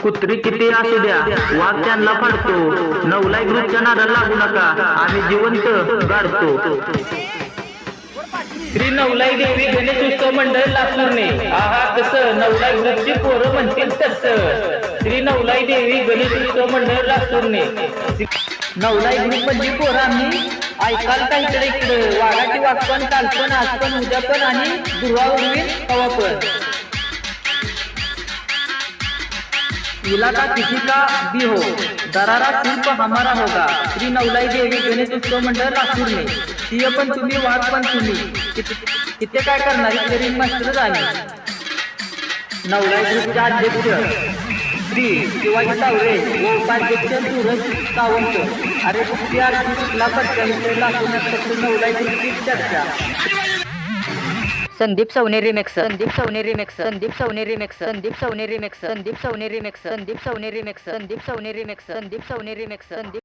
कुत्री किती असू द्या वाघ त्यांना फाडतो. नवलाई ग्रुपच्या नादाला लागू नका, आम्ही जिवंत गाडतो. श्री नवलाई देवी गणेश उत्सव मंडळ लातूरने आहा कसं नवलाई ग्रुपची पोरं म्हणतील तसं. श्री नवलाई देवी गणेश उत्सव मंडळ लातूरने नवलाई ग्रुप म्हणजे पोरं आम्ही ऐकाल काहीतरी इकडं वाघाची वागपण कालपण आजपण उद्यापण आणि दुर्वावरील कवापण. इलाका किसी का भी हो दरारा सिर्फ हमारा होगा. श्री नवलाई देवी गणेश उत्सव मंडळ लातूर में सिंह पण तुम्ही वाघ पण तुम्ही. तिथे काय करणार इथे रिंग मास्टरच आम्ही. नवलाई ग्रुपचे अध्यक्ष श्री शिवाजी तावरे व उपाध्यक्ष सूरज सावंत. अरे कुठली आरती कुठला पक्षांचे लातूर फक्त नवलाई ग्रुपची चर्चा. Sandeep Savneri mix Sandeep Savneri mix Sandeep Savneri mix Sandeep Savneri mix Sandeep Savneri mix Sandeep Savneri mix Sandeep Savneri mix Sandeep Savneri mix Sandeep